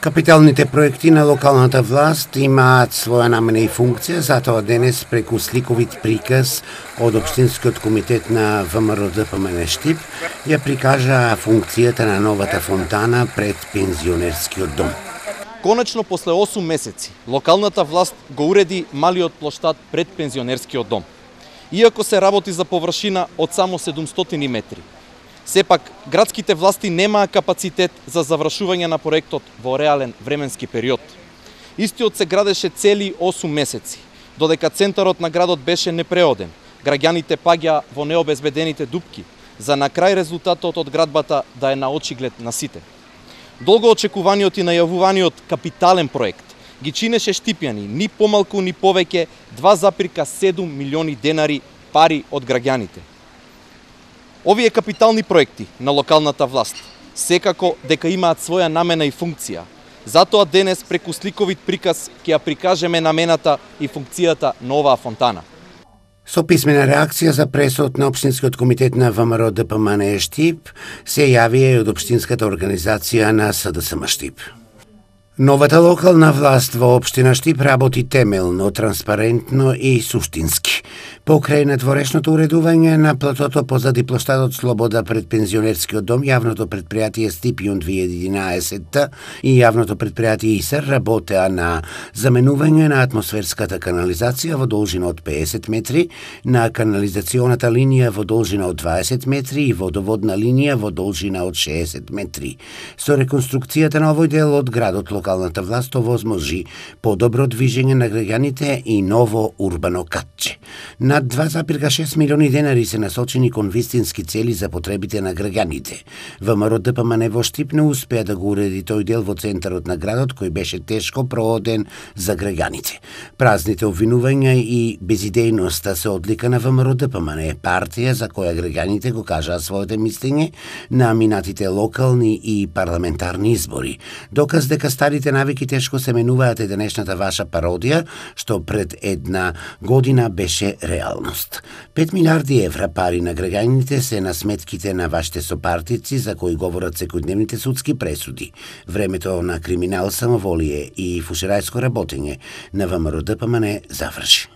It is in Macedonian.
Капиталните проекти на локалната власт имаат своја намена и функција, затоа денес преку сликовит приказ од Општинскиот комитет на ВМРО ДПМН Штип ја прикажаа функцијата на новата фонтана пред пензионерскиот дом. Конечно, после 8 месеци, локалната власт го уреди малиот плоштад пред пензионерскиот дом. Иако се работи за површина од само 700 метри. Сепак, градските власти немаа капацитет за завршување на проектот во реален временски период. Истиот се градеше цели 8 месеци, додека центарот на градот беше непреоден. Граѓаните паѓа во необезбедените дупки, за на крај резултатот од градбата да е на очиглед на сите. Долго очекуваниот и најавуваниот капитален проект ги чинеше Штипјани ни помалку ни повеќе 2,7 милиони денари пари од граѓаните. Овие капитални проекти на локалната власт секако дека имаат своја намена и функција. Затоа денес преку сликовит приказ ќе ја прикажеме намената и функцијата на оваа фонтана. Со писмена реакција за пресод на Општинскиот комитет на ВМРО ДПМН Штип се јавија и од Општинската организација на СДСМ Штип. Новата локална власт во Општина Штип работи темелно, транспарентно и суштински. Покрај надворешното уредување на платото позади плоштадот Слобода пред пензионерскиот дом, јавното предпријатие Стипион 2011 и јавното предпријатие ИСР работеа на заменување на атмосферската канализација во должина од 50 метри, на канализационата линија во должина од 20 метри и водоводна линија во должина од 60 метри. Со реконструкцијата на овој дел од градот, локалната власт овозможи подобро движење на граѓаните и ново урбано катче. Над 2,6 милиони денари се насочени кон вистински цели за потребите на граѓаните. ВМРО ДПМН во Штип не успеа да го уреди тој дел во центарот на градот кој беше тешко прооден за граѓаните. Празните обвинувања и безидејноста се одлика на ВМРО ДПМН, партија за која граѓаните го кажаа своето мислење на минатите локални и парламентарни избори. Доказ дека старите навики тешко се менуваат е денешната ваша пародија, што пред една година беше реалност. 5 милиарди евра пари на граѓаните се на сметките на вашите сопартици за кои говорат секојдневните судски пресуди. Времето на криминал, самоволие и фушерајско работење на ВМРО ДПМН заврши.